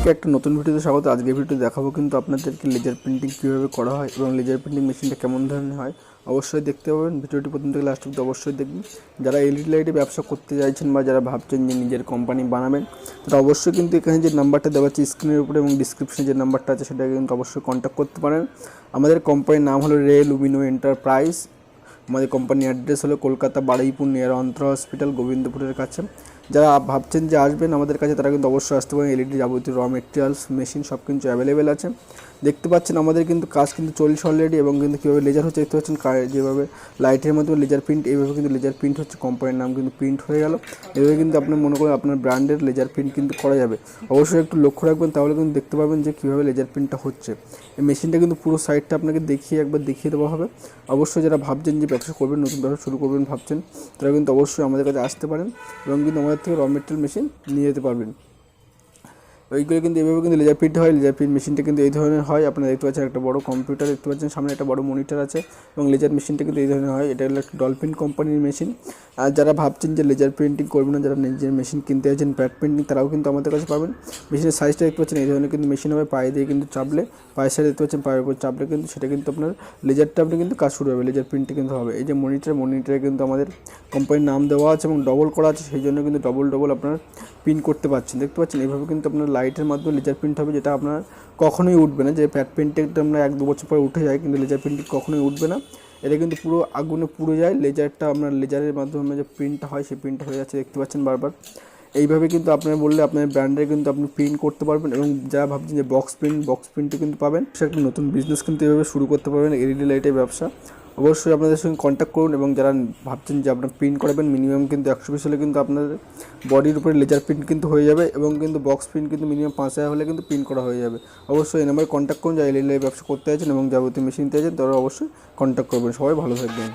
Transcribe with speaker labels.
Speaker 1: সবাইকে একটা নতুন ভিডিওতে স্বাগত। আজকে ভিডিও দেখাবো কিন্তু আপনাদেরকে লেজার প্রিন্টিং কীভাবে করা হয় এবং লেজার প্রিন্টিং মেশিনটা কেমন ধরনের হয় অবশ্যই দেখতে পাবেন। ভিডিওটি প্রথম থেকে লাস্ট অবধি অবশ্যই দেখবেন। যারা এলইডি লাইটে ব্যবসা করতে চাইছেন বা যারা ভাবছেন যে নিজের কোম্পানি বানাবেন, তারা অবশ্যই কিন্তু এখানে যে নাম্বারটা দেওয়া আছে স্ক্রিনের উপরে এবং ডিসক্রিপশনে যে নাম্বারটা আছে সেটাকে কিন্তু অবশ্যই কন্ট্যাক্ট করতে পারেন। আমাদের কোম্পানির নাম হলো রেলুমিনো এন্টারপ্রাইজ। আমাদের কোম্পানির অ্যাড্রেস হলো কলকাতা বারুইপুর নিয়ার অন্তরা হসপিটাল গোবিন্দপুরের কাছে। যারা ভাবছেন যে আসবেন আমাদের কাছে তারা কিন্তু অবশ্যই আসতে পারেন। এলইডি যাবতীয় র মেটেরিয়ালস মেশিন সব কিছু অ্যাভেলেবেল আছে। দেখতে পাচ্ছেন আমাদের কিন্তু কাজ কিন্তু চলছে অলরেডি এবং কিন্তু কীভাবে লেজার হচ্ছে দেখতে পাচ্ছেন। যেভাবে লাইটের মাধ্যমে লেজার প্রিন্ট, এইভাবে কিন্তু লেজার প্রিন্ট হচ্ছে। কোম্পানির নাম কিন্তু প্রিন্ট হয়ে গেল। এভাবে কিন্তু আপনার মনে করেন আপনার ব্র্যান্ডের লেজার প্রিন্ট কিন্তু করা যাবে। অবশ্যই একটু লক্ষ্য রাখবেন, তাহলে কিন্তু দেখতে পাবেন যে কীভাবে লেজার প্রিন্টটা হচ্ছে। এই মেশিনটা কিন্তু পুরো সাইডটা আপনাকে একবার দেখিয়ে দেওয়া হবে। অবশ্যই যারা ভাবছেন যে ব্যবসা করবেন, নতুন ব্যবসা শুরু করবেন ভাবছেন, তারা কিন্তু অবশ্যই আমাদের কাছে আসতে পারেন এবং কিন্তু আমাদের থেকে র মেটেরিয়াল মেশিন নিয়ে যেতে পারবেন। ওইগুলো কিন্তু এভাবে কিন্তু লেজার প্রিন্ট হয়। লেজার প্রিন্ট মেশিনটা কিন্তু এই ধরনের হয়। আপনারা দেখতে পাচ্ছেন একটা বড় কম্পিউটার দেখতে পাচ্ছেন, সামনে একটা বড় মনিটর আছে এবং লেজার মেশিনটা কিন্তু এই ধরনের হয়। এটা হলো একটা ডলফিন কোম্পানির মেশিন। আর যারা ভাবছেন যে লেজার প্রিন্টিং করবেন না, যারা নিজের মেশিন কিনতে চাইছেন প্যাড প্রিন্টিং, তারাও কিন্তু আমাদের কাছে পাবেন। মেশিনের সাইজটা দেখতে পাচ্ছেন এই ধরনের কিন্তু মেশিন হবে। পায়ে দিয়ে কিন্তু চাপলে, পায়ের সাইডে দেখতে পাচ্ছেন পায়ের উপর চাপলে কিন্তু সেটা কিন্তু আপনার লেজারটা আপনি কিন্তু কাজ শুরু হবে, লেজার প্রিন্টে কিন্তু হবে। এই যে মনিটরে কিন্তু আমাদের কোম্পানির নাম দেওয়া আছে এবং ডবল করা আছে, সেই জন্য কিন্তু ডবল আপনার প্রিন্ট করতে পারছেন। দেখতে পাচ্ছেন এইভাবে কিন্তু আপনার লাইটের মাধ্যমে লেজার প্রিন্ট হবে, যেটা আপনার কখনোই উঠবে না। যে প্যাড প্রিন্টিংটা আমরা 1-2 বছর পরে উঠে যায়, কিন্তু লেজার প্রিন্টিং কখনোই উঠবে না। এটা কিন্তু পুরো আগুনে পুড়ে যায়। লেজারটা আপনার লেজারের মাধ্যমে যে প্রিন্টটা হয় সেই প্রিন্টটা হয়ে যাচ্ছে, দেখতে পাচ্ছেন বারবার। এইভাবে কিন্তু আপনার বললে আপনার ব্র্যান্ডের কিন্তু আপনি প্রিন্ট করতে পারবেন এবং যারা ভাবছেন যে বক্স প্রিন্টও কিন্তু পাবেন। সে একটা নতুন বিজনেস কিন্তু এভাবে শুরু করতে পারবেন, এলইডি লাইটের ব্যবসা। অবশ্যই আপনাদের সঙ্গে কন্ট্যাক্ট করুন এবং যারা ভাবছেন যে আপনার প্রিন্ট করাবেন, মিনিমাম কিন্তু 100 পিস হলে কিন্তু আপনাদের বডির উপরে লেজার প্রিন্ট কিন্তু হয়ে যাবে এবং কিন্তু বক্স প্রিন্ট কিন্তু মিনিমাম 5000 হলে কিন্তু প্রিন্ট করা হয়ে যাবে। অবশ্যই এই নাম্বারে কন্ট্যাক্ট করুন যারা এলইডি লাইট ব্যবসা করতে চাইছেন এবং যাবতীয় মেশিন নিতে চাইছেন, তারা অবশ্যই কন্ট্যাক্ট করবেন। সবাই ভালো থাকবেন।